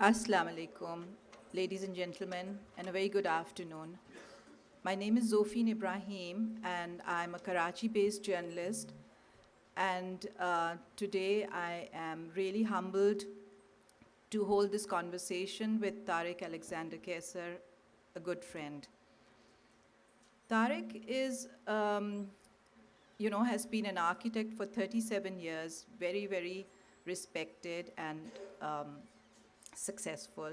Assalamu alaikum, ladies and gentlemen, and a very good afternoon. My name is Zofeen Ebrahim, and I'm a Karachi-based journalist. And today I am really humbled to hold this conversation with Tariq Alexander Qaiser, a good friend. Tariq is, has been an architect for 37 years, very, very respected and successful.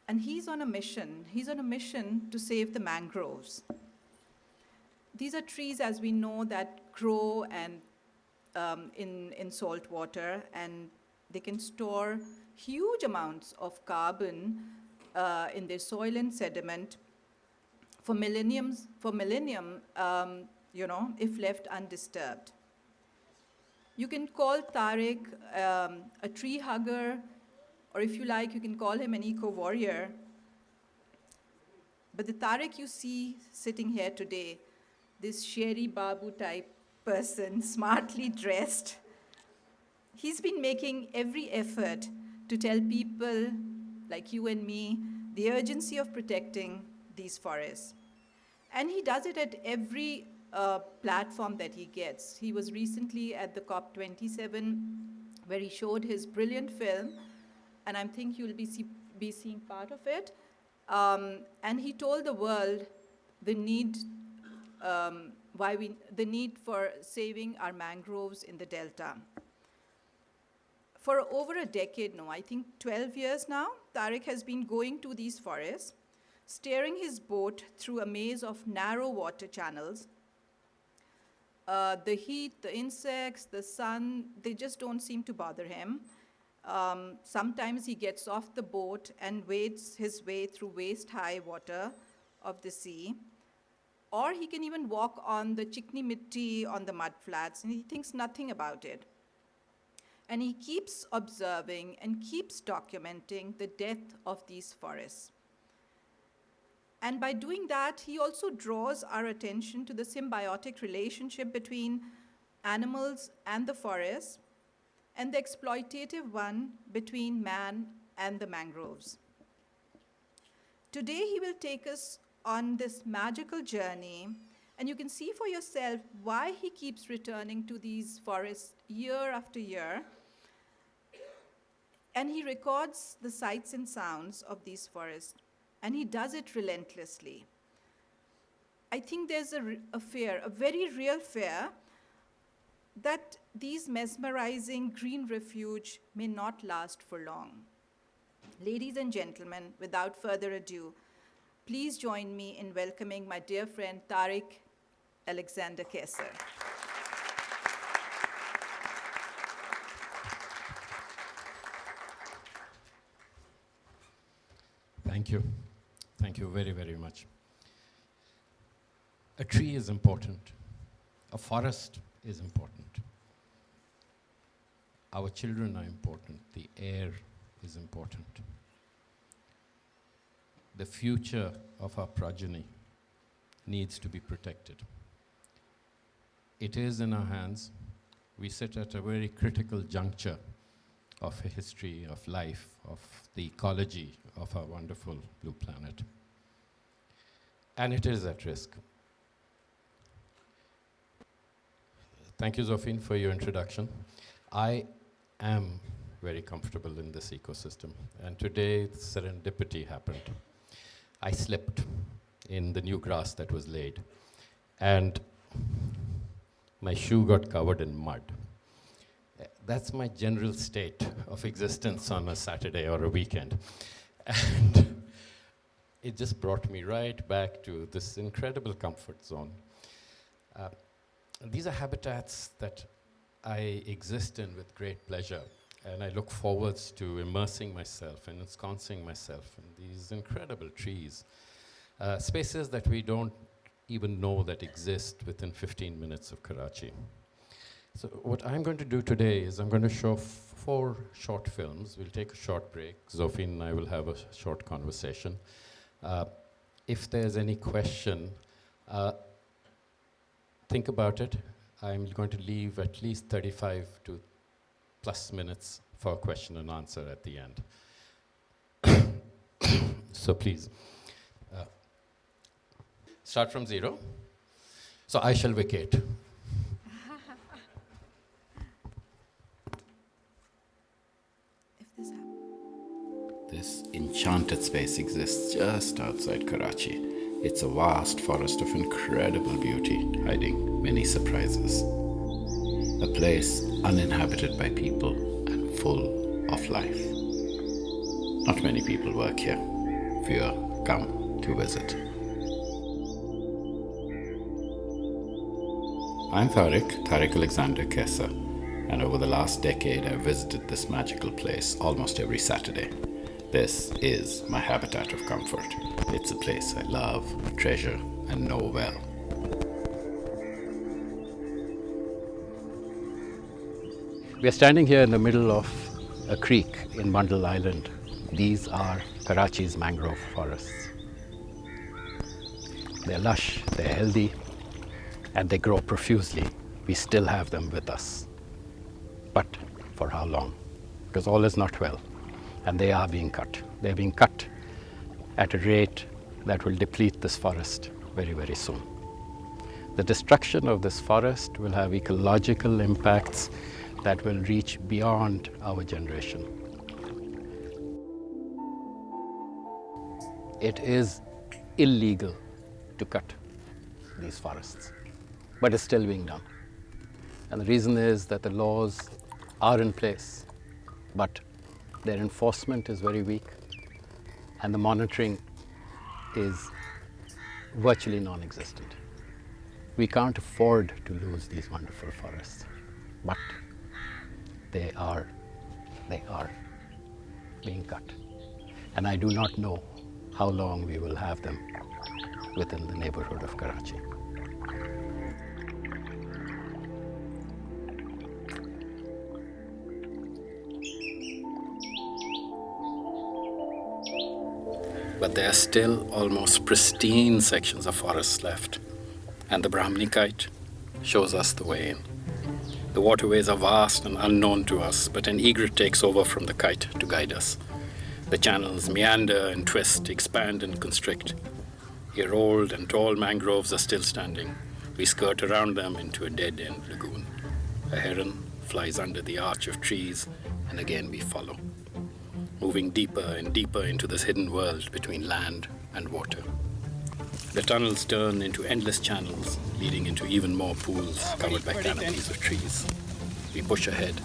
And he's on a mission. He's on a mission to save the mangroves. These are trees, as we know, that grow and in salt water, and they can store huge amounts of carbon in their soil and sediment for millennium, if left undisturbed. You can call Tariq a tree hugger, or if you like, you can call him an eco-warrior. But the Tariq you see sitting here today, this Sherry Babu type person, smartly dressed, he's been making every effort to tell people like you and me the urgency of protecting these forests. And he does it at every platform that he gets. He was recently at the COP27 where he showed his brilliant film, and I think you'll be seeing part of it. And he told the world the need for saving our mangroves in the delta. For over a decade now, I think 12 years now, Tariq has been going to these forests, steering his boat through a maze of narrow water channels. The heat, the insects, the sun, they just don't seem to bother him. Sometimes he gets off the boat and wades his way through waist-high water of the sea. Or he can even walk on the chikni mitti on the mud flats, and he thinks nothing about it. And he keeps observing and keeps documenting the death of these forests. And by doing that, he also draws our attention to the symbiotic relationship between animals and the forest, and the exploitative one between man and the mangroves. Today, he will take us on this magical journey, and you can see for yourself why he keeps returning to these forests year after year. And he records the sights and sounds of these forests, and he does it relentlessly. I think there's a fear, a very real fear, that these mesmerizing green refuge may not last for long. Ladies and gentlemen, without further ado, please join me in welcoming my dear friend Tariq Alexander Qaiser. Thank you. Thank you very, very much. A tree is important. A forest is important. Our children are important. The air is important. The future of our progeny needs to be protected. It is in our hands. We sit at a very critical juncture of a history, of life, of the ecology of our wonderful blue planet. And it is at risk. Thank you, Zofeen, for your introduction. I am very comfortable in this ecosystem. And today, serendipity happened. I slipped in the new grass that was laid. And my shoe got covered in mud. That's my general state of existence on a Saturday or a weekend. And it just brought me right back to this incredible comfort zone. These are habitats that I exist in with great pleasure, and I look forward to immersing myself and ensconcing myself in these incredible trees, spaces that we don't even know that exist within 15 minutes of Karachi. So what I'm going to do today is I'm going to show 4 short films. We'll take a short break. Zofeen and I will have a short conversation. If there's any question, think about it. I'm going to leave at least 35 to plus minutes for question and answer at the end. So please, uh, start from zero. So I shall vacate. If this happens. This enchanted space exists just outside Karachi. It's a vast forest of incredible beauty, hiding many surprises. A place uninhabited by people and full of life. Not many people work here. Few come to visit. I'm Tariq Alexander Qaiser, and over the last decade I've visited this magical place almost every Saturday. This is my habitat of comfort. It's a place I love, treasure, and know well. We are standing here in the middle of a creek in Bundle Island. These are Karachi's mangrove forests. They're lush, they're healthy, and they grow profusely. We still have them with us. But for how long? Because all is not well, and they are being cut. They're being cut at a rate that will deplete this forest very, very soon. The destruction of this forest will have ecological impacts that will reach beyond our generation. It is illegal to cut these forests, but it's still being done. And the reason is that the laws are in place, but their enforcement is very weak, and the monitoring is virtually non-existent. We can't afford to lose these wonderful forests, but they are being cut. And I do not know how long we will have them within the neighborhood of Karachi. But there are still almost pristine sections of forests left, and the Brahmini kite shows us the way in. The waterways are vast and unknown to us, but an egret takes over from the kite to guide us. The channels meander and twist, expand and constrict. Here old and tall mangroves are still standing. We skirt around them into a dead-end lagoon. A heron flies under the arch of trees, and again we follow, moving deeper and deeper into this hidden world between land and water. The tunnels turn into endless channels, leading into even more pools covered by canopies of trees. We push ahead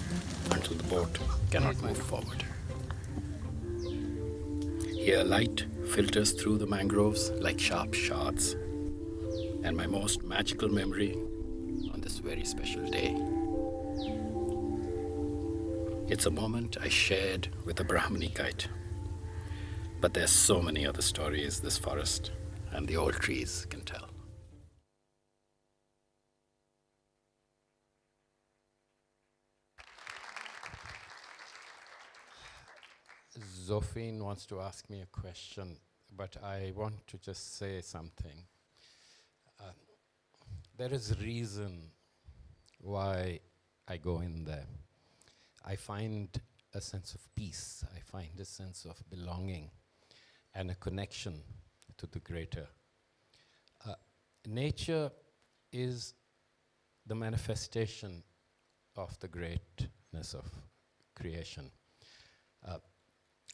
until the boat cannot move forward. Here light filters through the mangroves like sharp shards. And my most magical memory on this very special day. It's a moment I shared with a Brahmini kite. But there's so many other stories this forest and the old trees can tell. Zofeen wants to ask me a question, but I want to just say something. There is a reason why I go in there. I find a sense of peace. I find a sense of belonging and a connection to the greater. Nature is the manifestation of the greatness of creation.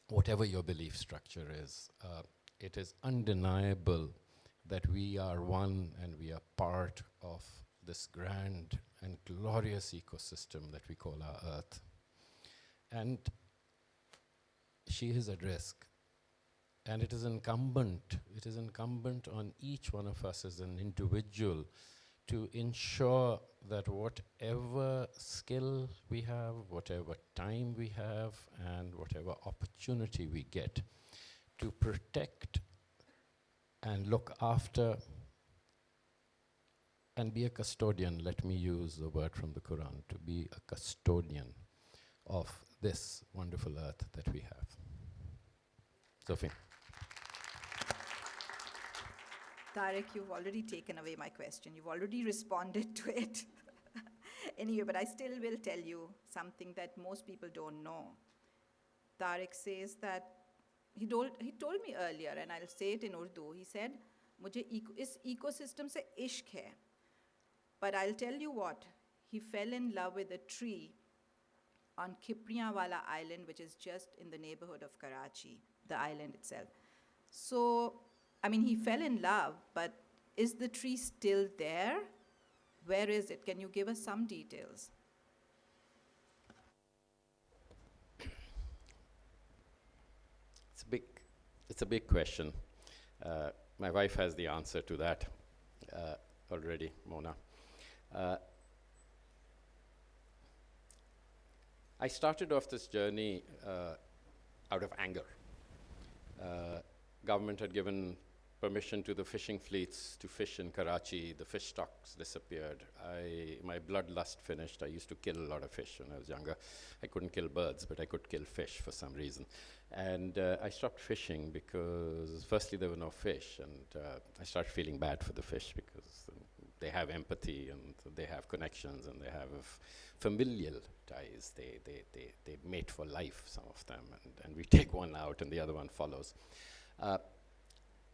Whatever your belief structure is, it is undeniable that we are one and we are part of this grand and glorious ecosystem that we call our Earth. And she is at risk. And it is incumbent on each one of us as an individual to ensure that whatever skill we have, whatever time we have, and whatever opportunity we get to protect and look after and be a custodian, let me use the word from the Quran, to be a custodian of this wonderful earth that we have. Zofeen. Tariq, you've already taken away my question. You've already responded to it. Anyway, but I still will tell you something that most people don't know. Tariq says that he told me earlier, and I'll say it in Urdu. He said, "मुझे इस ecosystem से इश्क है." But I'll tell you what, he fell in love with a tree on Kipriyanwala Island, which is just in the neighborhood of Karachi, the island itself. So, I mean, he fell in love, but is the tree still there? Where is it? Can you give us some details? It's a big question. My wife has the answer to that already, Mona. I started off this journey out of anger. Government had given permission to the fishing fleets to fish in Karachi. The fish stocks disappeared. My bloodlust finished. I used to kill a lot of fish when I was younger. I couldn't kill birds, but I could kill fish for some reason. And I stopped fishing because firstly there were no fish, and I started feeling bad for the fish because they have empathy and they have connections and they have familial ties. They mate for life, some of them, and we take one out and the other one follows.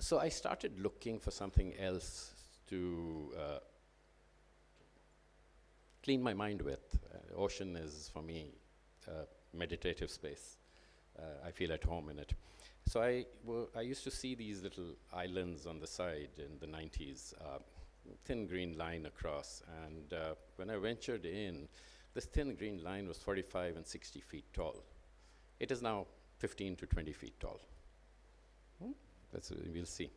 So I started looking for something else to clean my mind with. Ocean is, for me, a meditative space. I feel at home in it. So I used to see these little islands on the side in the 90s, thin green line across. And when I ventured in, this thin green line was 45 and 60 feet tall. It is now 15 to 20 feet tall. We'll see.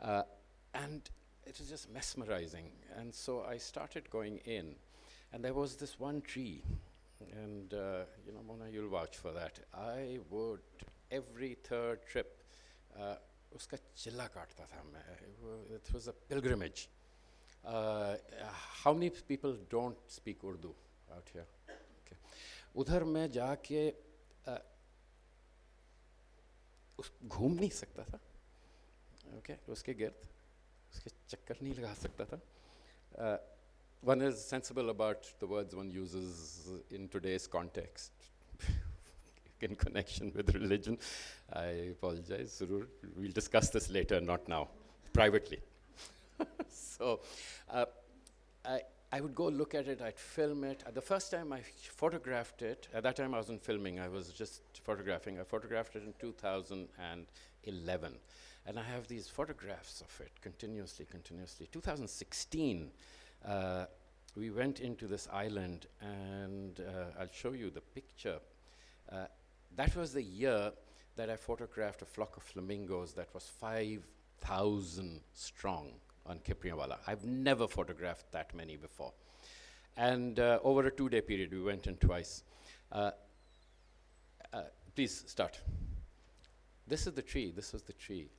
And it was just mesmerizing. And so I started going in, and there was this one tree. And, Mona, you'll vouch for that. I would, every third trip, uska chilla kaatta tha main. It was a pilgrimage. How many people don't speak Urdu out here? Okay. Udhar मैं जाके घूम नहीं सकता था. Okay, उसके गिर्द उसके चक्कर नहीं लगा सकता था. One is sensible about the words one uses in today's context in connection with religion. I apologize, Surur. We'll discuss this later, not now, privately. So I would go look at it, I'd film it. The first time I photographed it, at that time I wasn't filming, I was just photographing. I photographed it in 2011. And I have these photographs of it continuously. 2016, we went into this island, and I'll show you the picture. That was the year that I photographed a flock of flamingos that was 5,000 strong on Kipriyanwala. I've never photographed that many before. And over a 2-day period, we went in twice. Please start. This is the tree. This was the tree.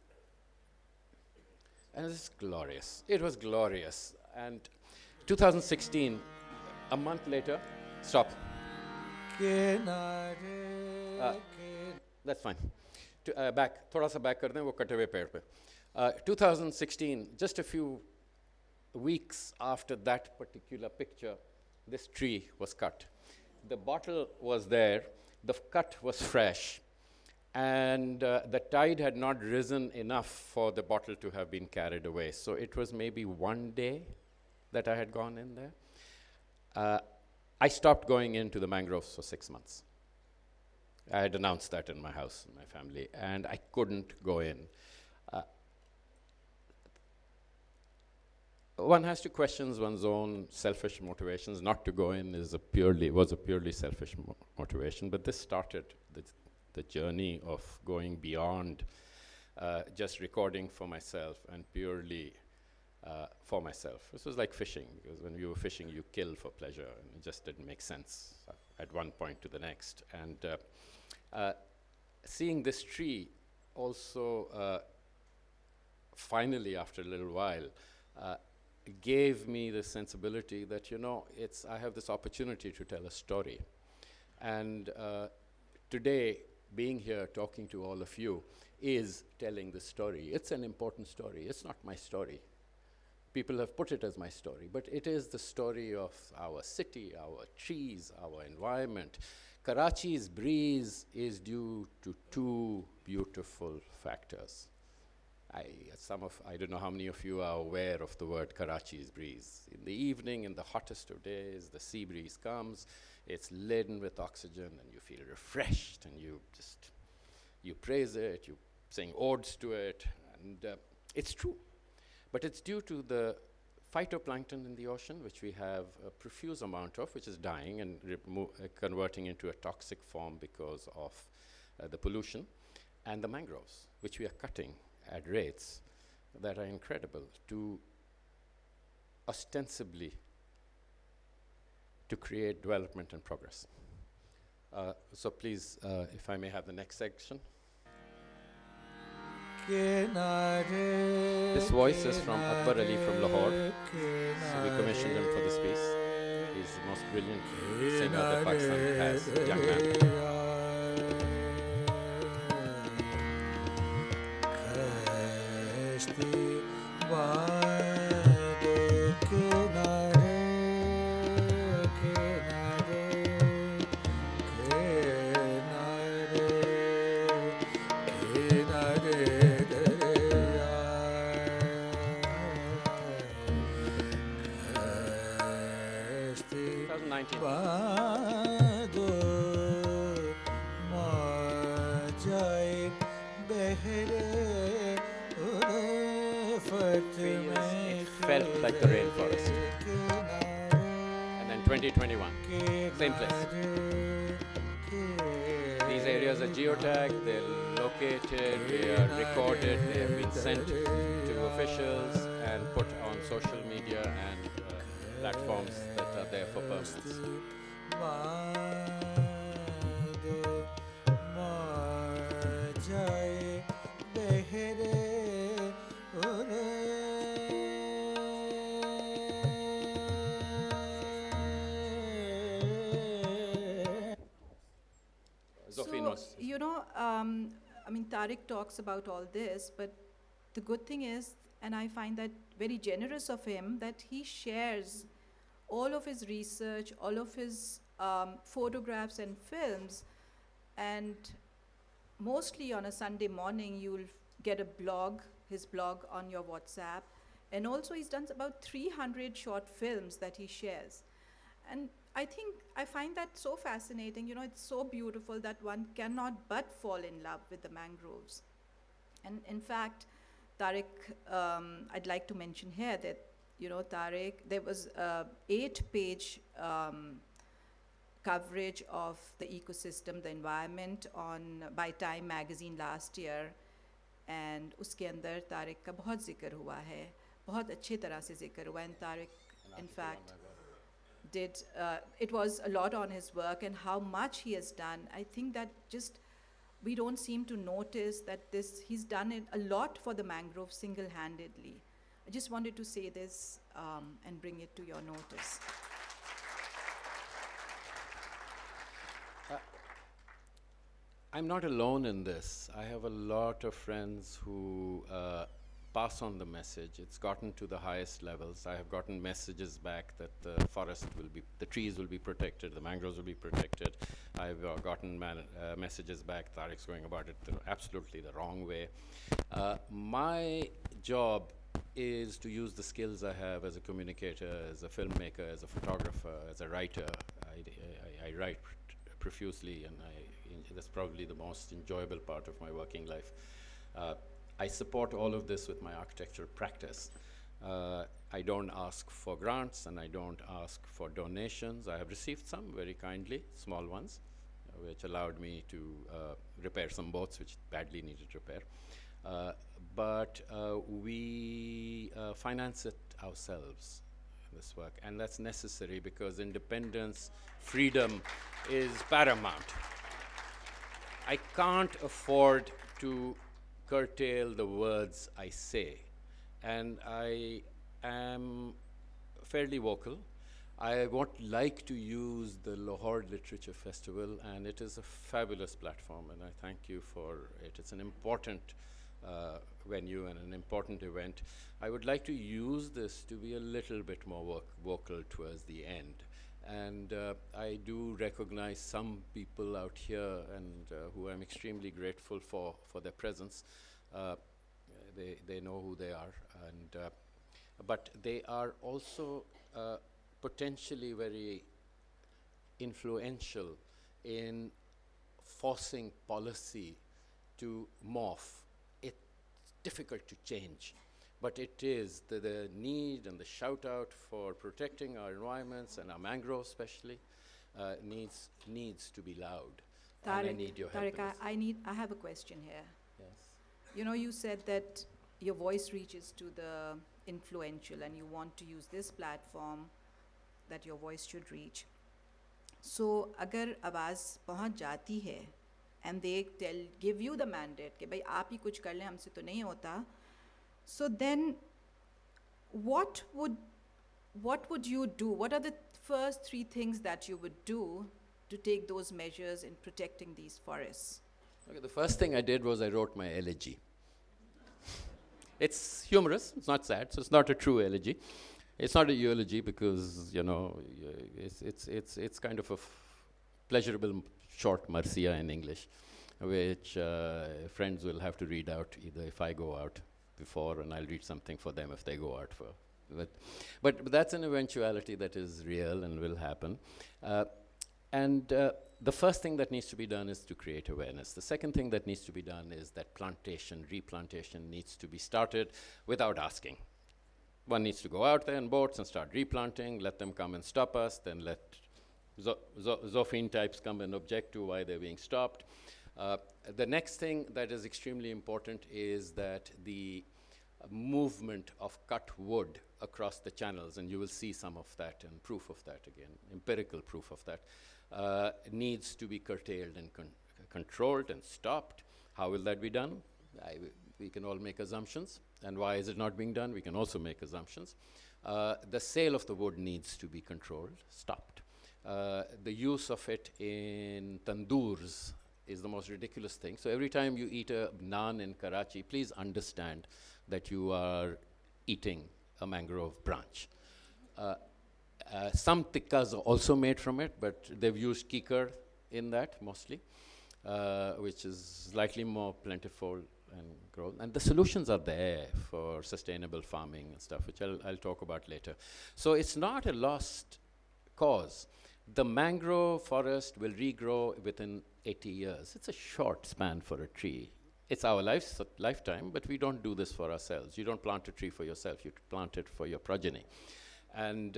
And it's glorious. It was glorious. And 2016, a month later, stop. That's fine. Back, thoda sa back kar dein, wo kate hue ped pe. 2016, just a few weeks after that particular picture, this tree was cut. The bottle was there, the cut was fresh, and the tide had not risen enough for the bottle to have been carried away. So it was maybe one day that I had gone in there. I stopped going into the mangroves for 6 months. I had announced that in my house, in my family, and I couldn't go in. One has to question one's own selfish motivations. Not to go in was a purely selfish motivation, but this started the journey of going beyond just recording for myself and purely for myself. This was like fishing, because when you were fishing, you kill for pleasure, and it just didn't make sense at one point to the next. And seeing this tree also, finally, after a little while, gave me the sensibility that, I have this opportunity to tell a story. And today, being here talking to all of you is telling the story. It's an important story. It's not my story. People have put it as my story, but it is the story of our city, our trees, our environment, Karachi's breeze is due to two beautiful factors. I don't know how many of you are aware of the word Karachi's breeze. In the evening, in the hottest of days, the sea breeze comes, it's laden with oxygen, and you feel refreshed, and you praise it, you sing odes to it, and it's true. But it's due to the phytoplankton in the ocean, which we have a profuse amount of, which is dying and converting into a toxic form because of the pollution, and the mangroves, which we are cutting at rates that are incredible to ostensibly to create development and progress. So please, if I may have the next section. This voice is from Akbar Ali from Lahore. So we commissioned him for this piece. He's the most brilliant singer that Pakistan has, a young man. It felt like the rainforest. And then 2021, same place. These areas are geotagged, they're located, they are recorded, they have been sent to officials and put on social media and platforms that are there for permanence. So, I mean, Tariq talks about all this, but the good thing is, and I find that very generous of him, that he shares all of his research, all of his photographs and films, and mostly on a Sunday morning, you'll get a blog, his blog on your WhatsApp. And also, he's done about 300 short films that he shares. And I find that so fascinating. It's so beautiful that one cannot but fall in love with the mangroves. And in fact, Tariq, I'd like to mention here that, Tariq, there was a 8-page coverage of the ecosystem, the environment by Time magazine last year. And उसके अंदर तारिक का बहुत जिक्र हुआ है, बहुत अच्छे तरह से जिक्र हुआ. And Tariq, in fact, it was a lot on his work and how much he has done. I think that just we don't seem to notice that he's done it a lot for the mangrove single-handedly. I just wanted to say this and bring it to your notice. I'm not alone in this. I have a lot of friends who pass on the message. It's gotten to the highest levels. I have gotten messages back that the trees will be protected, the mangroves will be protected. I've gotten messages back, Tariq's going about it absolutely the wrong way. My job is to use the skills I have as a communicator, as a filmmaker, as a photographer, as a writer. I write profusely, and that's probably the most enjoyable part of my working life. I support all of this with my architectural practice. I don't ask for grants and I don't ask for donations. I have received some very kindly, small ones, which allowed me to repair some boats which badly needed repair. But we finance it ourselves, this work, and that's necessary because independence, freedom is paramount. I can't afford to curtail the words I say, and I am fairly vocal. I would like to use the Lahore Literature Festival, and it is a fabulous platform, and I thank you for it. It's an important venue and an important event. I would like to use this to be a little bit more vocal towards the end And I do recognize some people out here and who I'm extremely grateful for their presence. They know who they are, and but they are also potentially very influential in forcing policy to morph. It's difficult to change, but it is the need and the shout out for protecting our environments and our mangroves especially needs to be loud. And I need your help. Tariq, in this. I have a question here. Yes. You know, you said that your voice reaches to the influential and you want to use this platform that your voice should reach. So, अगर आवाज़ पहुंच जाती है and they give you the mandate कि भाई आप ही कुछ कर लें हमसे तो नहीं होता, so then what would you do? What are the first 3 things that you would do to take those measures in protecting these forests? Okay, the first thing I did was I wrote my elegy. It's humorous, it's not sad, so it's not a true elegy. It's not a eulogy because, you know, it's kind of a pleasurable short marsiya in English, which friends will have to read out either if I go out before, and I'll read something for them if they go out for. But that's an eventuality that is real and will happen. And the first thing that needs to be done is to create awareness. The second thing that needs to be done is that replantation needs to be started without asking. One needs to go out there in boats and start replanting, let them come and stop us, then let Zofeen types come and object to why they're being stopped. The next thing that is extremely important is that the movement of cut wood across the channels, and you will see some of that and proof of that again, empirical proof of that, needs to be curtailed and controlled and stopped. How will that be done? We can all make assumptions. And why is it not being done? We can also make assumptions. The sale of the wood needs to be controlled, stopped. The use of it in tandoors is the most ridiculous thing. So every time you eat a naan in Karachi, please understand that you are eating a mangrove branch. Some tikkas are also made from it, but they've used kikar in that mostly, which is slightly more plentiful and grown. And the solutions are there for sustainable farming and stuff, which I'll talk about later. So it's not a lost cause. The mangrove forest will regrow within 80 years. It's a short span for a tree. It's our lifetime, but we don't do this for ourselves. You don't plant a tree for yourself, you plant it for your progeny. And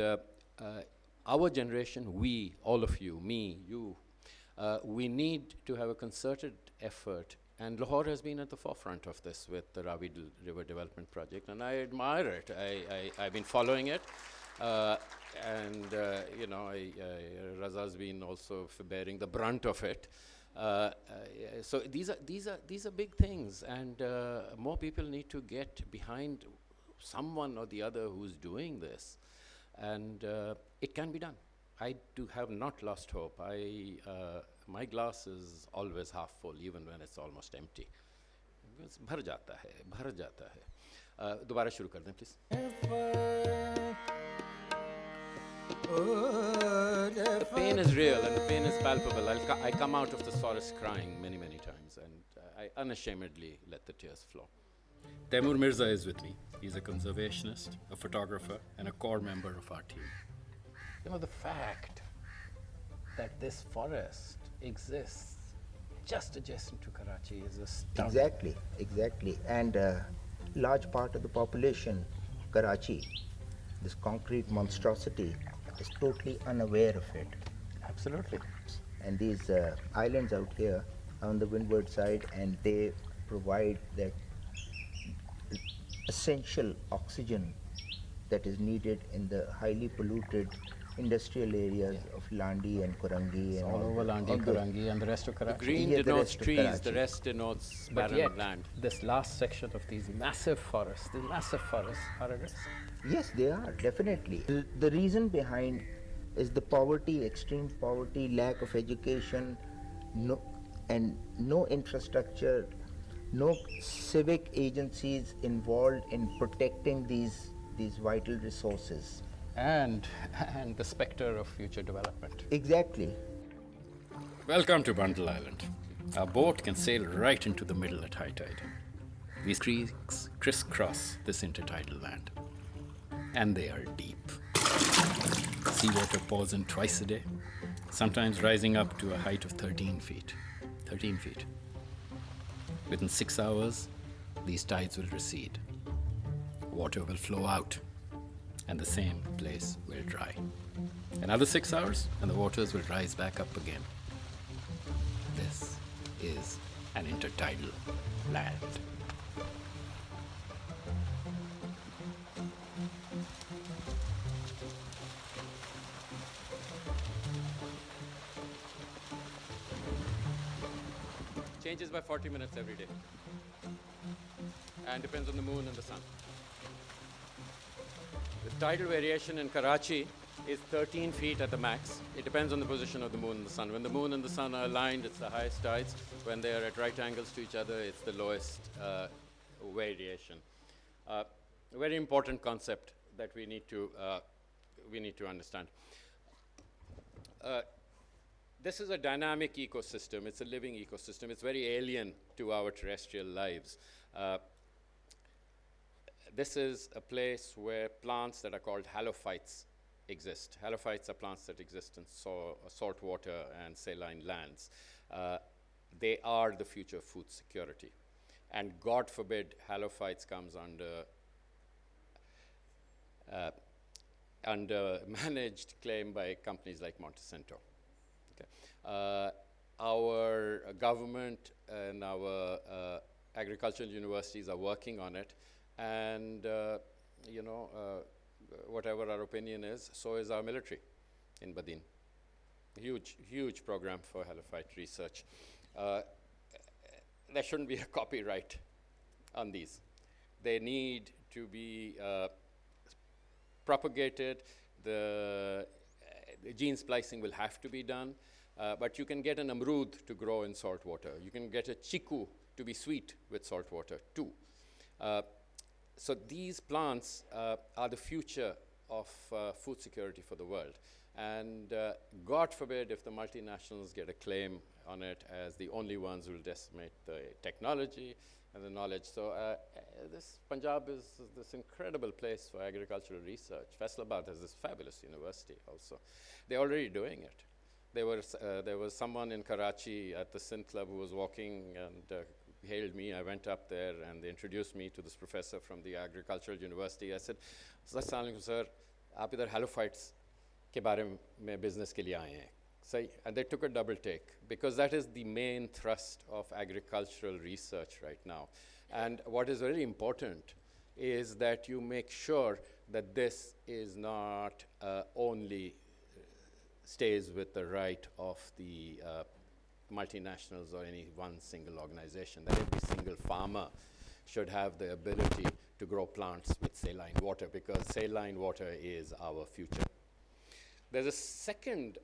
our generation, we, all of you, me, you, we need to have a concerted effort. And Lahore has been at the forefront of this with the Ravi River Development Project, and I admire it. I've been following it. You know, Raza's been also bearing the brunt of it. So these are big things, and more people need to get behind someone or the other who's doing this, and it can be done. I have not lost hope. My glass is always half full, even when it's almost empty. भर जाता है. दोबारा शुरू कर दें, please. The pain is real and the pain is palpable. I come out of this forest crying many, many times, and I unashamedly let the tears flow. Taimur Mirza is with me. He's a conservationist, a photographer, and a core member of our team. You know, the fact that this forest exists just adjacent to Karachi is astounding. Exactly. And a large part of the population, Karachi, this concrete monstrosity, is totally unaware of it. Absolutely. And these islands out here on the windward side, and they provide that essential oxygen that is needed in the highly polluted industrial areas of Landi and Korangi. And all over Landi, Korangi, and the rest of Karachi. The green denotes trees, the rest denotes barren land. This last section of these massive forests are at risk. Yes, they are, definitely. The reason behind is the poverty, extreme poverty, lack of education, no infrastructure, no civic agencies involved in protecting these vital resources. and the specter of future development. Exactly. Welcome to Bundle Island. Our boat can sail right into the middle at high tide. These creeks crisscross this intertidal land, and they are deep. Seawater pours in twice a day, sometimes rising up to a height of 13 feet. 13 feet. Within 6 hours, these tides will recede. Water will flow out, and the same place will dry. Another 6 hours, and the waters will rise back up again. This is an intertidal land. Changes by 40 minutes every day, and depends on the moon and the sun. The tidal variation in Karachi is 13 feet at the max. It depends on the position of the moon and the sun. When the moon and the sun are aligned, it's the highest tides. When they are at right angles to each other, it's the lowest variation. A very important concept that we need to understand. This is a dynamic ecosystem. It's a living ecosystem. It's very alien to our terrestrial lives. This is a place where plants that are called halophytes exist. Halophytes are plants that exist in salt water and saline lands. They are the future of food security. And God forbid halophytes comes under managed claim by companies like Monsanto. Okay. Our government and our agricultural universities are working on it, and whatever our opinion is, so is our military in Badin. Huge program for halophyte research. There shouldn't be a copyright on these. They need to be propagated. The gene splicing will have to be done, but you can get an amrud to grow in salt water. You can get a chiku to be sweet with salt water too. So these plants are the future of food security for the world. And God forbid if the multinationals get a claim on it as the only ones who will decimate the technology and the knowledge. So this Punjab is this incredible place for agricultural research. Faisalabad has this fabulous university also. They're already doing it. There was someone in Karachi at the Sindh Club who was walking and hailed me. I went up there and they introduced me to this professor from the agricultural university. I said, "Assalamu alaikum, sir, aap idhar halophytes ke baare mein business ke liye aaye hain." And they took a double take because that is the main thrust of agricultural research right now. And what is very important is that you make sure that this is not only stays with the right of the multinationals or any one single organization, that every single farmer should have the ability to grow plants with saline water, because saline water is our future. There's a second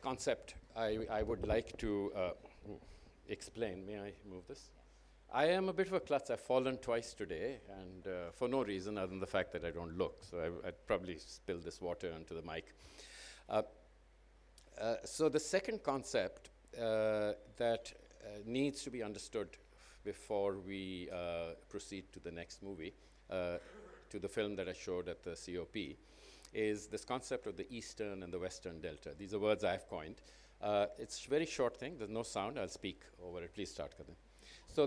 concept I would like to explain. May I move this? I am a bit of a klutz. I've fallen twice today, and for no reason other than the fact that I don't look. So I'd probably spill this water onto the mic. So the second concept that needs to be understood before we proceed to the next movie, to the film that I showed at the COP, is this concept of the Eastern and the Western Delta. These are words I've coined. It's a very short thing. There's no sound. I'll speak over it. Please start, Kadim. So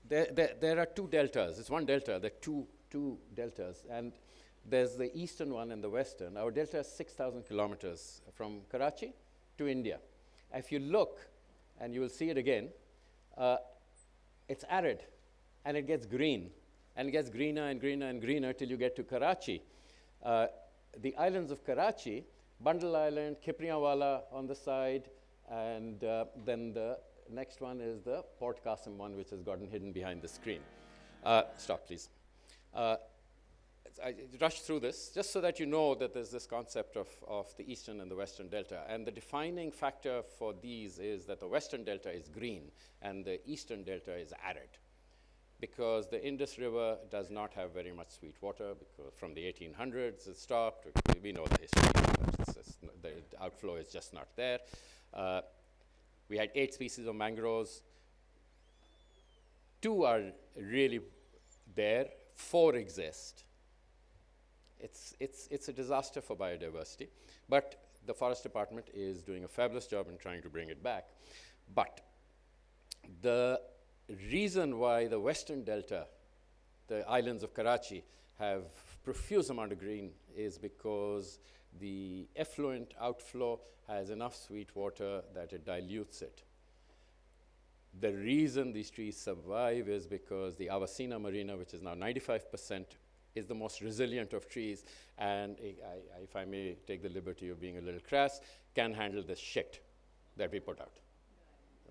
there are two deltas. It's one delta. There are two deltas. And there's the eastern one and the western. Our delta is 6,000 kilometers from Karachi to India. If you look, and you will see it again, it's arid, and it gets green. And it gets greener and greener and greener till you get to Karachi. The islands of Karachi, Bundle Island, Kiprianwala on the side, and then the next one is the Port Qasim one, which has gotten hidden behind the screen. Stop, please. I rushed through this just so that you know that there's this concept of the Eastern and the Western Delta. And the defining factor for these is that the Western Delta is green and the Eastern Delta is arid. because the Indus River does not have very much sweet water, because from the 1800s it stopped. We know the history, but the outflow is just not there. We had 8 species of mangroves. 2 are really there, 4 exist. It's a disaster for biodiversity, but the Forest Department is doing a fabulous job in trying to bring it back. But the reason why the Western Delta, the islands of Karachi, have profuse amount of green is because the effluent outflow has enough sweet water that it dilutes it. The reason these trees survive is because the Avicena marina, which is now 95%, is the most resilient of trees, and if I may take the liberty of being a little crass, can handle the shit that we put out.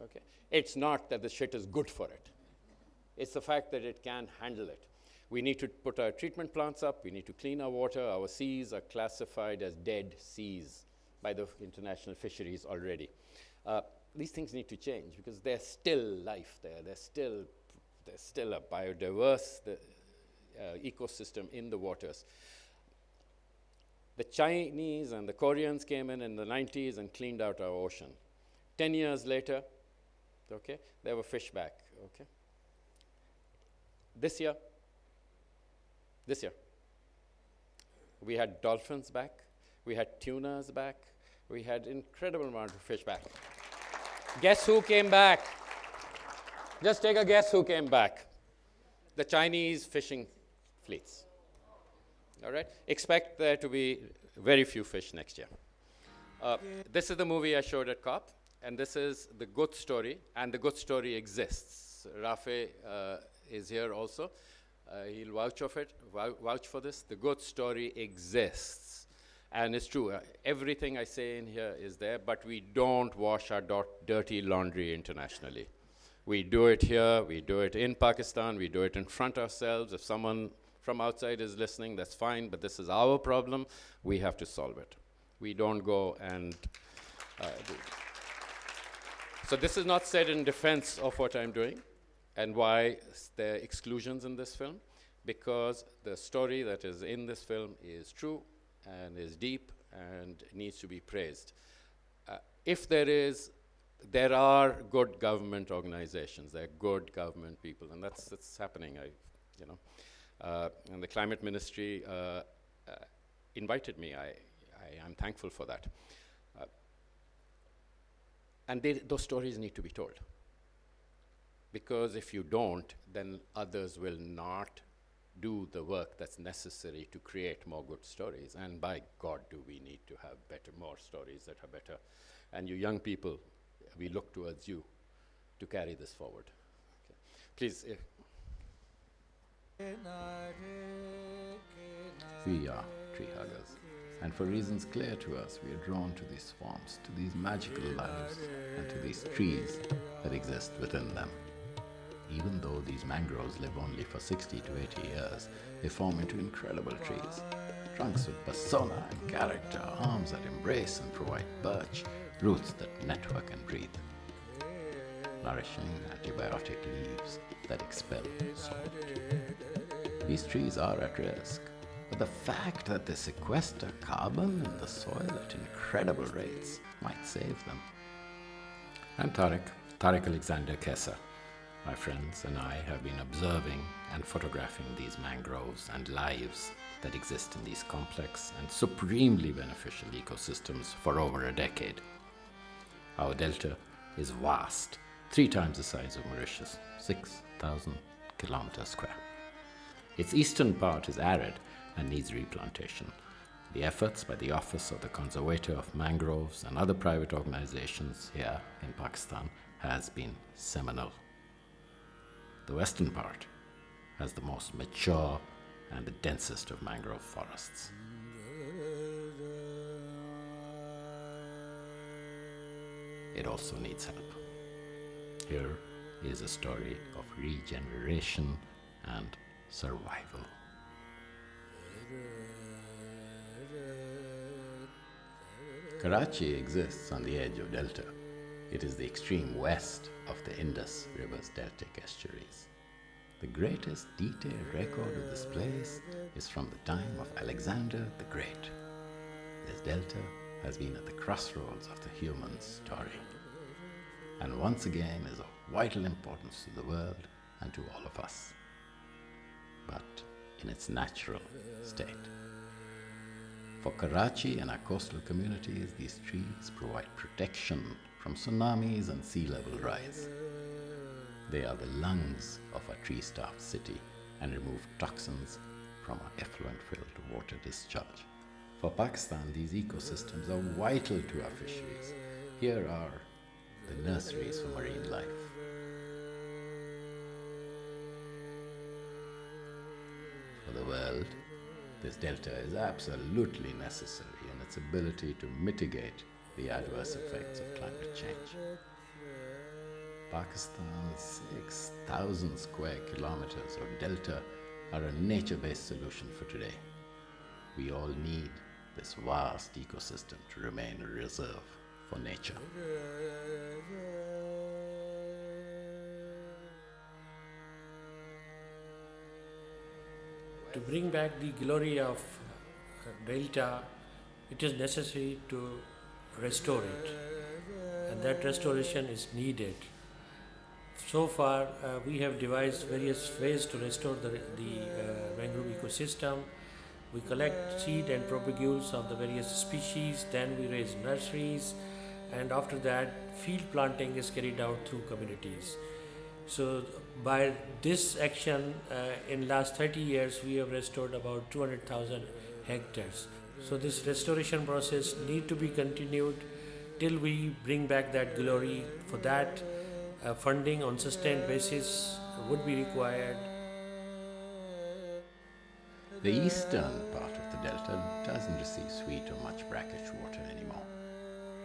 Okay? It's not that the shit is good for it. It's the fact that it can handle it. We need to put our treatment plants up. We need to clean our water. Our seas are classified as dead seas by the international fisheries already. These things need to change because there's still life there. There's still a biodiverse ecosystem in the waters. The Chinese and the Koreans came in the 90s and cleaned out our ocean. 10 years later, okay, there were fish back. Okay. This year, we had dolphins back, we had tunas back, we had incredible amount of fish back. Guess who came back? Just take a guess who came back. The Chinese fishing fleets. All right? Expect there to be very few fish next year. This is the movie I showed at COP, and this is the good story, and the good story exists. Rafe is here also. He'll vouch for this. The good story exists. And it's true. Everything I say in here is there, but we don't wash our dirty laundry internationally. We do it here, we do it in Pakistan, we do it in front of ourselves. If someone from outside is listening, that's fine, but this is our problem. We have to solve it. We don't go and do. So this is not said in defense of what I'm doing and why there are exclusions in this film, because the story that is in this film is true and is deep and needs to be praised. If there are good government organizations, there are good government people, and that's happening. And the climate ministry invited me. I'm thankful for that. And those stories need to be told. Because if you don't, then others will not do the work that's necessary to create more good stories. And by God, do we need to have more stories that are better. And you young people, we look towards you to carry this forward. Okay. Please. We are tree huggers, and for reasons clear to us, we are drawn to these swamps, to these magical lives, and to these trees that exist within them. Even though these mangroves live only for 60 to 80 years, they form into incredible trees. Trunks with persona and character, arms that embrace and provide birch, roots that network and breathe. Nourishing antibiotic leaves that expel salt. These trees are at risk, but the fact that they sequester carbon in the soil at incredible rates might save them. I'm Tariq Alexander Qaiser. My friends and I have been observing and photographing these mangroves and lives that exist in these complex and supremely beneficial ecosystems for over a decade. Our delta is vast, 3 times the size of Mauritius, 6,000 kilometers square. Its eastern part is arid and needs replantation. The efforts by the Office of the Conservator of Mangroves and other private organizations here in Pakistan has been seminal. The western part has the most mature and the densest of mangrove forests. It also needs help. Here is a story of regeneration and survival. Karachi exists on the edge of delta. It is the extreme west of the Indus River's deltic estuaries. The greatest detailed record of this place is from the time of Alexander the Great. This delta has been at the crossroads of the human story, and once again is of vital importance to the world and to all of us, but in its natural state. For Karachi and our coastal communities, these trees provide protection from tsunamis and sea level rise. They are the lungs of a tree-starved city and remove toxins from our effluent-filled water discharge. For Pakistan, these ecosystems are vital to our fisheries. Here are the nurseries for marine life. For the world, this delta is absolutely necessary in its ability to mitigate the adverse effects of climate change. Pakistan's 6,000 square kilometers of delta are a nature-based solution for today. We all need this vast ecosystem to remain a reserve for nature. To bring back the glory of Delta, it is necessary to restore it, and that restoration is needed. So far, we have devised various ways to restore the mangrove ecosystem. We collect seed and propagules of the various species, then we raise nurseries, and after that, field planting is carried out through communities. So by this action, in last 30 years, we have restored about 200,000 hectares. So this restoration process need to be continued till we bring back that glory. For that, funding on sustained basis would be required. The eastern part of the delta doesn't receive sweet or much brackish water anymore.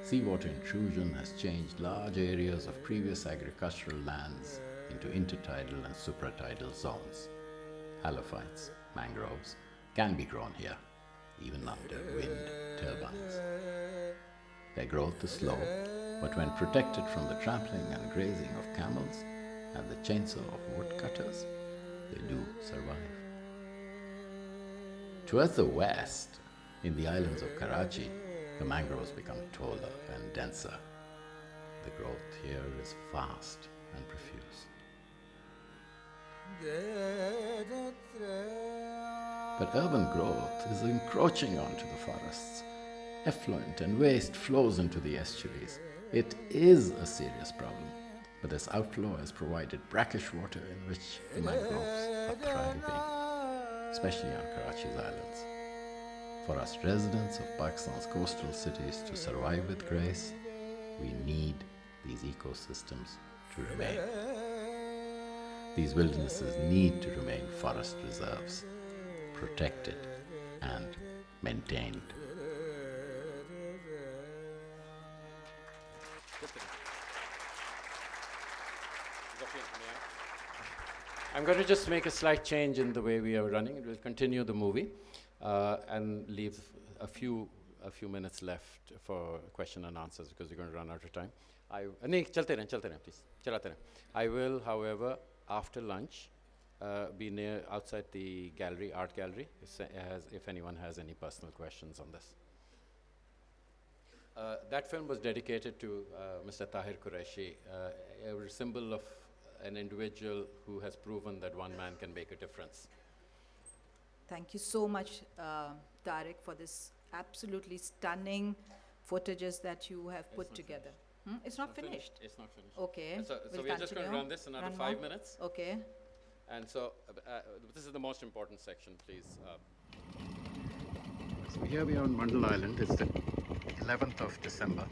Seawater intrusion has changed large areas of previous agricultural lands into intertidal and supratidal zones. Halophytes, mangroves, can be grown here, even under wind turbines. Their growth is slow, but when protected from the trampling and grazing of camels and the chainsaw of woodcutters, they do survive. Towards the west, in the islands of Karachi, the mangroves become taller and denser. The growth here is fast and profuse. But urban growth is encroaching onto the forests. Effluent and waste flows into the estuaries. It is a serious problem, but this outflow has provided brackish water in which the mangroves are thriving, especially on Karachi's islands. For us residents of Pakistan's coastal cities to survive with grace, we need these ecosystems to remain. These wildernesses need to remain forest reserves, protected and maintained. I'm going to just make a slight change in the way we are running. We'll continue the movie and leave a few minutes left for question and answers because we're going to run out of time. Please. I will, however, after lunch, be near outside the gallery, art gallery, if anyone has any personal questions on this. That film was dedicated to Mr. Tahir Qureshi, a symbol of an individual who has proven that one man can make a difference. Thank you so much, Tariq, for this absolutely stunning footages that you have put together. It's not finished? It's not finished. Okay. So we're just going to run this another 5 minutes. Okay. And so this is the most important section, please. So here we are on Mandal Island. It's the 11th of December.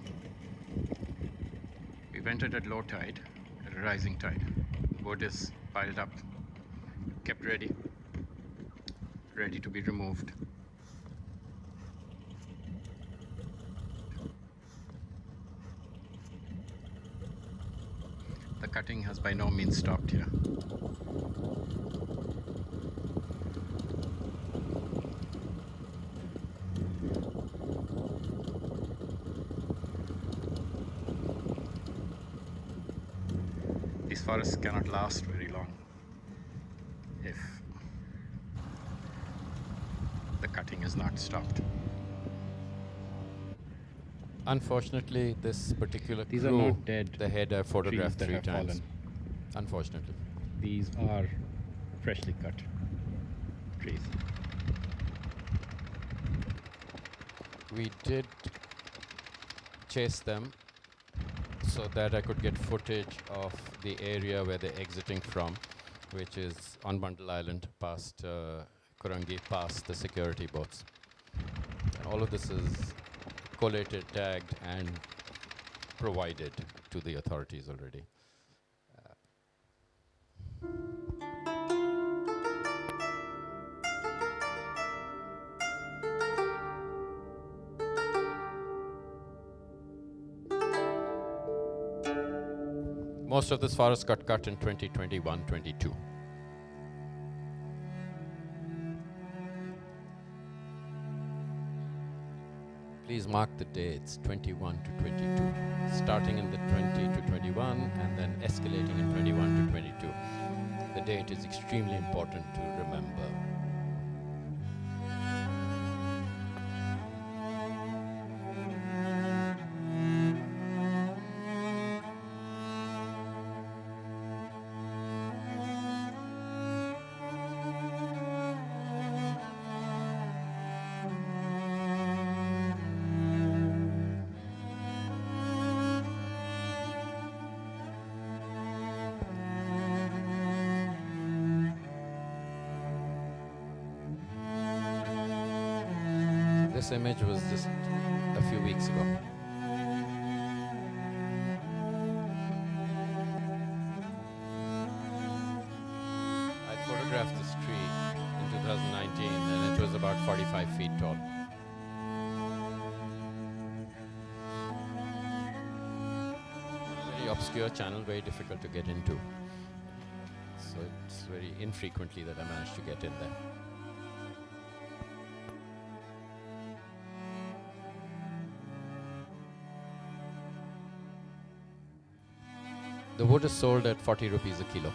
We've entered at low tide, at a rising tide. Wood is piled up, kept ready to be removed. The cutting has by no means stopped here. These forests cannot last very long. everything is not stopped. Unfortunately, this particular These are crew, not dead the head I photographed trees that 3 have times. fallen. Unfortunately. These are freshly cut trees. We did chase them so that I could get footage of the area where they're exiting from, which is on Bundle Island, past Kurangi, past the security boats. And all of this is collated, tagged, and provided to the authorities already. Most of this forest got cut in 2021-22. Please mark the dates, 21 to 22, starting in the 20 to 21 and then escalating in 21 to 22. The date is extremely important to remember. This image was just a few weeks ago. I photographed this tree in 2019 and it was about 45 feet tall. Very obscure channel, very difficult to get into. So it's very infrequently that I managed to get in there. The wood is sold at 40 rupees a kilo.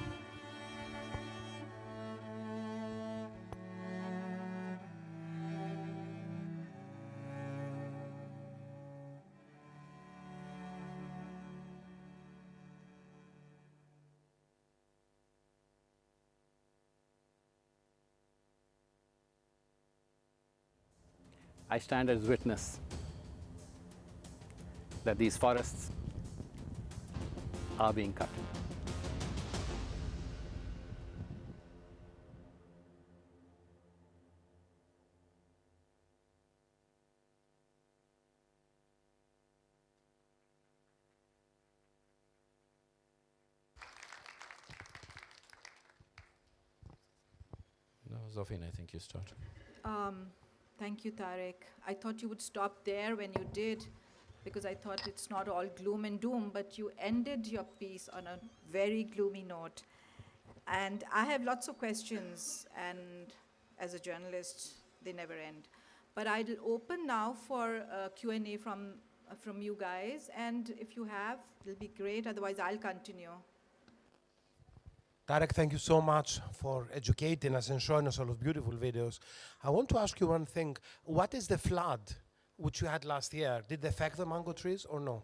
I stand as witness that these forests are being cut. No, Zofeen, I think you start. Thank you, Tariq. I thought you would stop there when you did, because I thought it's not all gloom and doom, but you ended your piece on a very gloomy note. And I have lots of questions, and as a journalist, they never end. But I'll open now for Q&A from you guys, and if you have, it'll be great. Otherwise, I'll continue. Tariq, thank you so much for educating us and showing us all of beautiful videos. I want to ask you one thing. What is the flood which you had last year? Did it affect the mango trees or no?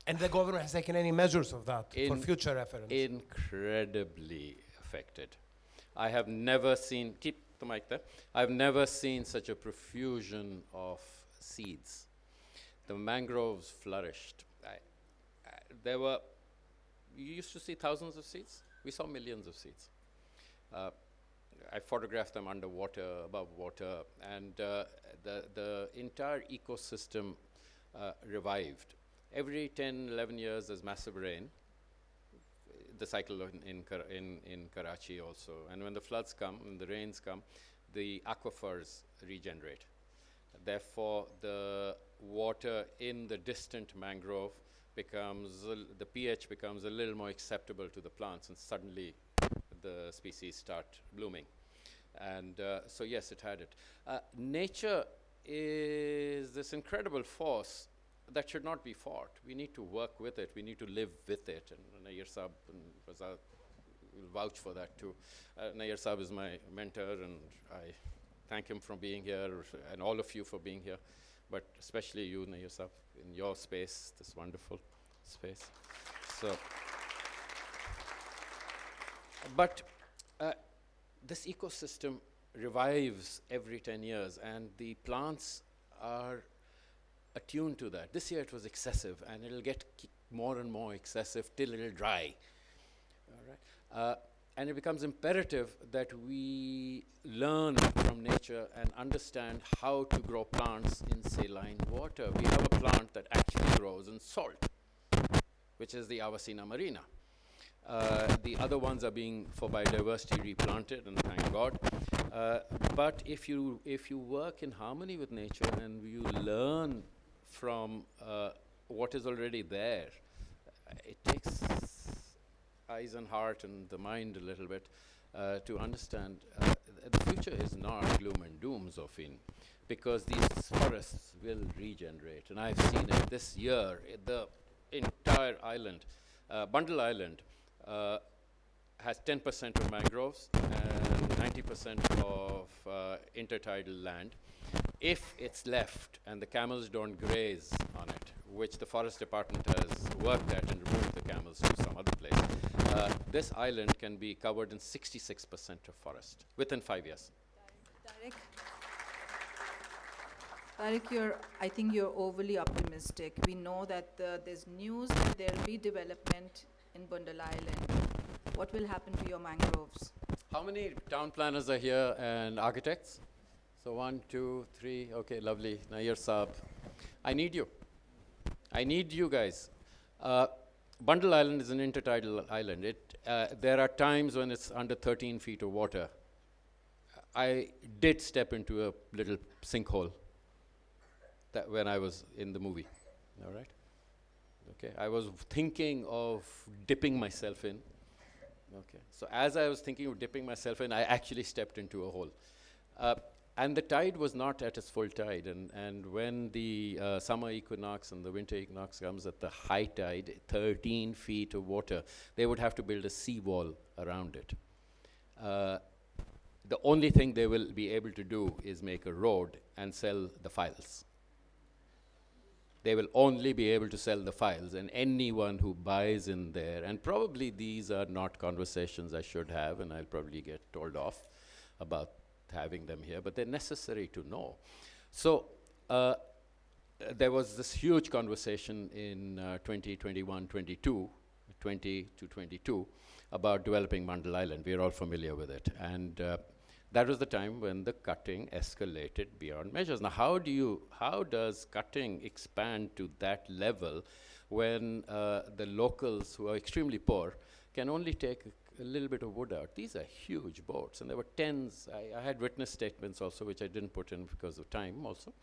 And the government has taken any measures of that for future reference? Incredibly affected. I have never seen, keep the mic there, I've never seen such a profusion of seeds. The mangroves flourished. There were, you used to see thousands of seeds? We saw millions of seeds. I photographed them underwater, above water, and the entire ecosystem revived. Every 10, 11 years, there's massive rain. The cycle in Karachi also. And when the floods come, when the rains come, the aquifers regenerate. Therefore, the water in the distant mangrove becomes, the pH becomes a little more acceptable to the plants, and suddenly the species start blooming. And so yes, it had it. Nature is this incredible force that should not be fought. We need to work with it. We need to live with it. And Nayyar Saab and Razak will vouch for that too. Nayyar Saab is my mentor, and I thank him for being here, and all of you for being here, but especially you, yourself, in your space, this wonderful space. So, but this ecosystem revives every 10 years, and the plants are attuned to that. This year it was excessive, and it'll get more and more excessive till it'll dry. All right? And it becomes imperative that we learn from nature and understand how to grow plants in saline water. We have a plant that actually grows in salt, which is the Avacina marina. The other ones are being, for biodiversity, replanted, and thank God. But if you work in harmony with nature and you learn from what is already there, it takes eyes and heart and the mind a little bit to understand the future is not gloom and doom, Zofeen, because these forests will regenerate. And I've seen it this year. The entire island, Bundle Island, has 10% of mangroves and 90% of intertidal land. If it's left and the camels don't graze on it, which the forest department has worked at and removed the camels to some other place, this island can be covered in 66% of forest within 5 years. Tariq, I think you're overly optimistic. We know that there's news that there'll be development in Bundle Island. What will happen to your mangroves? How many town planners are here and architects? So 1, 2, 3, okay, lovely. Nair Saab. I need you. I need you guys. Bundle Island is an intertidal island. There are times when it's under 13 feet of water. I did step into a little sinkhole when I was in the movie, all right? Okay, I was thinking of dipping myself in. Okay, so as I was thinking of dipping myself in, I actually stepped into a hole. And the tide was not at its full tide. And when the summer equinox and the winter equinox comes at the high tide, 13 feet of water, they would have to build a seawall around it. The only thing they will be able to do is make a road and sell the files. They will only be able to sell the files, and anyone who buys in there, and probably these are not conversations I should have, and I'll probably get told off about having them here, but they're necessary to know. So there was this huge conversation in 2021, 22, 20 to 22, about developing Bundle Island. We're all familiar with it. And that was the time when the cutting escalated beyond measures. Now, how does cutting expand to that level when the locals, who are extremely poor, can only take a little bit of wood out? These are huge boats, and there were tens. I had witness statements also, which I didn't put in because of time also,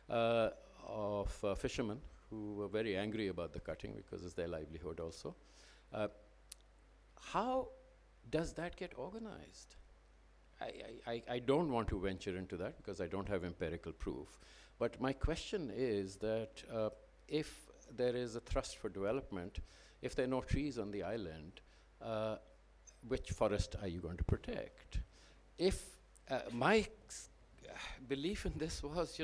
of fishermen who were very angry about the cutting because it's their livelihood also. How does that get organized? I don't want to venture into that because I don't have empirical proof. But my question is that if there is a thrust for development, if there are no trees on the island, which forest are you going to protect? If my belief in this was,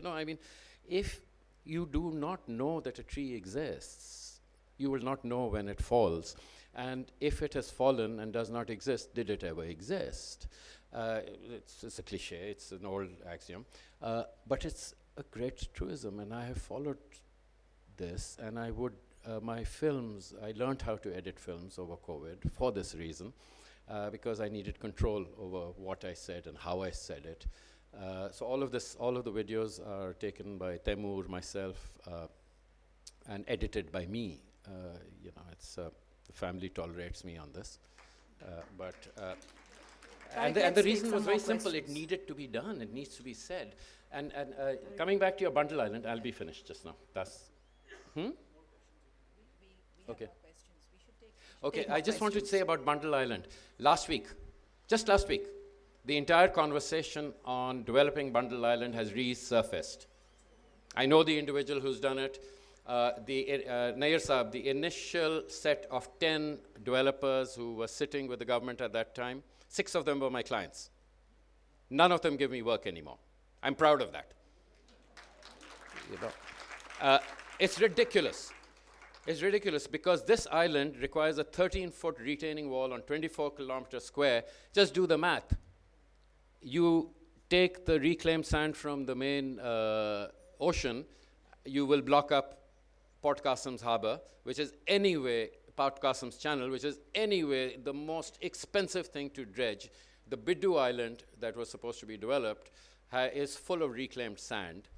if you do not know that a tree exists, you will not know when it falls. And if it has fallen and does not exist, did it ever exist? It's a cliche, it's an old axiom, but it's a great truism, and I have followed this, and I would, my films, I learned how to edit films over COVID for this reason, because I needed control over what I said and how I said it. So all of the videos are taken by Temur, myself, and edited by me. The family tolerates me on this, and the reason was very simple. It needed to be done. It needs to be said. And coming back to your Bundle Island, I'll be finished just now. Okay. Okay, I just want to say about Bundle Island. Just last week, the entire conversation on developing Bundle Island has resurfaced. I know the individual who's done it. Nair Saab, the initial set of 10 developers who were sitting with the government at that time, 6 of them were my clients. None of them give me work anymore. I'm proud of that. You know, it's ridiculous. It's ridiculous because this island requires a 13-foot retaining wall on 24 kilometers square. Just do the math. You take the reclaimed sand from the main ocean, you will block up Port Qasim's harbor, which is anyway, Port Qasim's channel, which is anyway the most expensive thing to dredge. The Biddu Island that was supposed to be developed is full of reclaimed sand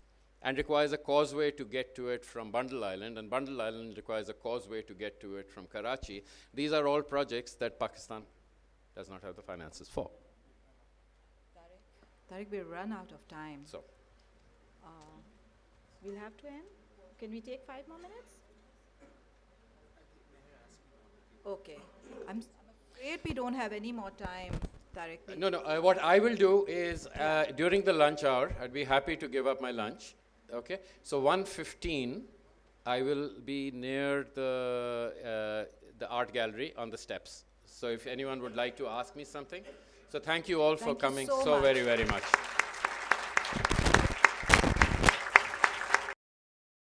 and requires a causeway to get to it from Bundle Island, and Bundle Island requires a causeway to get to it from Karachi. These are all projects that Pakistan does not have the finances for. Tariq, we'll run out of time. So, We'll have to end. Can we take 5 more minutes? Okay. I'm afraid we don't have any more time, Tariq. no, what I will do is during the lunch hour, I'd be happy to give up my lunch. Okay, so 1:15, I will be near the art gallery on the steps. So if anyone would like to ask me something. So thank you all for Thank you coming so so much. very, very much.